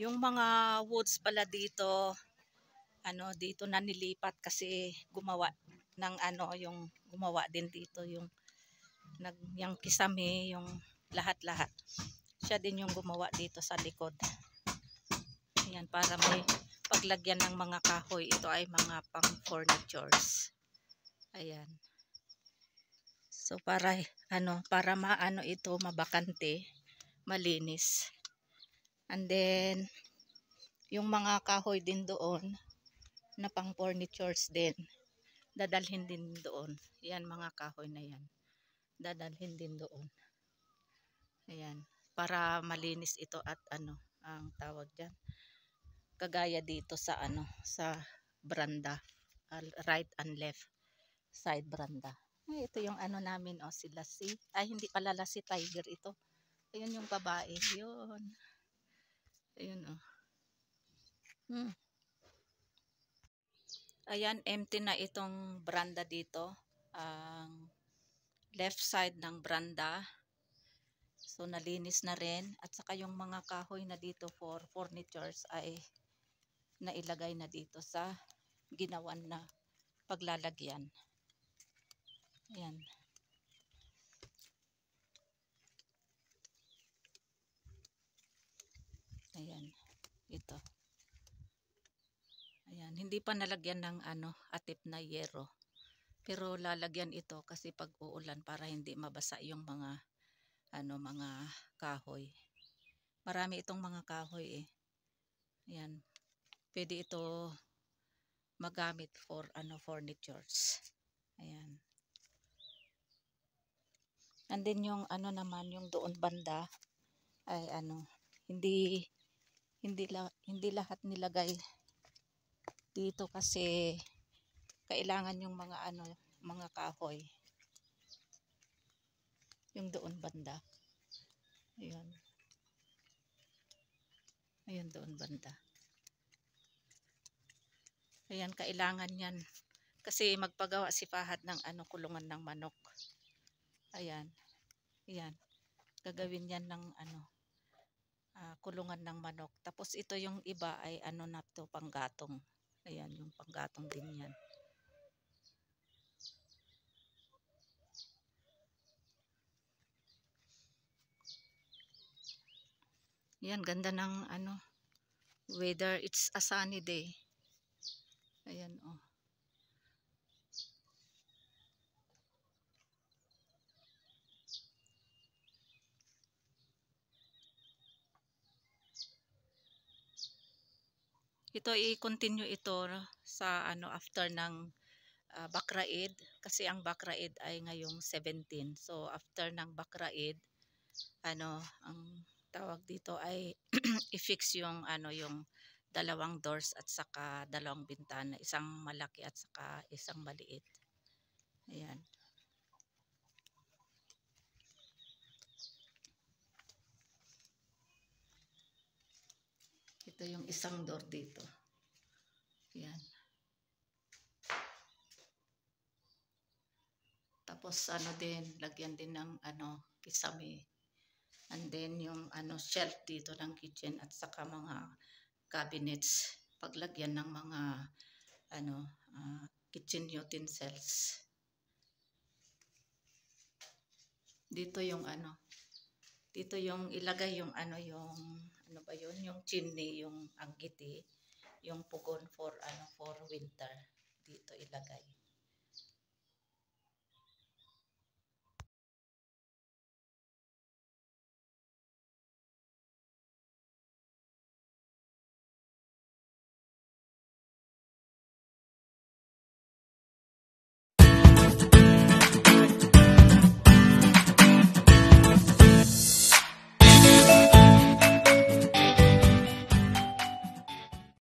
Yung mga woods pala dito, dito na nilipat kasi gumawa ng yung gumawa din dito yung yung kisame, yung lahat-lahat. Siya din yung gumawa dito sa likod. Ayan, para may paglagyan ng mga kahoy. Ito ay mga pang furnitures. Ayan. So para maano ito mabakante, malinis. And then yung mga kahoy din doon na pang furnitures din, dadalhin din doon. Yan, mga kahoy na yan, dadalhin din doon. Ayan, para malinis ito at ang tawag diyan, kagaya dito sa sa branda, right and left side branda. Ay, ito yung namin, sila hindi pala si Tiger ito. Ayun yung babae, yun. Ayun, Ayan, empty na itong branda dito. Ang left side ng branda. So, nalinis na rin. At saka yung mga kahoy na dito for furnitures ay nailagay na dito sa ginawan na paglalagyan. Ayan. Ayan. Ito. Ayan. Hindi pa nalagyan ng atip na yero. Pero lalagyan ito kasi pag uulan para hindi mabasa yung mga mga kahoy. Marami itong mga kahoy Ayan. Pwede ito magamit for furnitures. Ayan. And then yung naman yung doon banda ay hindi lahat nilagay dito kasi kailangan yung mga kahoy. Yung doon banda. Ayan. Ayan doon banda. Ayan, kailangan yan. Kasi magpagawa si Fahad ng kulungan ng manok. Ayan. Ayan. Gagawin yan ng kulungan ng manok. Tapos ito yung iba ay na to, panggatong. Ayan, yung panggatong din yan. Ayan, ganda ng weather. It's a sunny day. Ayan, Ito i-continue ito sa after ng Bakraid kasi ang Bakraid ay ngayong 17. So after ng Bakraid ang tawag dito ay i-fix yung yung dalawang doors at saka dalawang bintana, isang malaki at saka isang maliit. Ayan. Ito yung isang door dito. Ayan. Tapos din, lagyan din ng kisame. And then yung shelf dito ng kitchen at saka mga cabinets, paglagyan ng mga kitchen utensils. Dito yung dito yung ilagay yung yung ba yun, yung chimney, yung anggiti, yung pugon for for winter dito ilagay.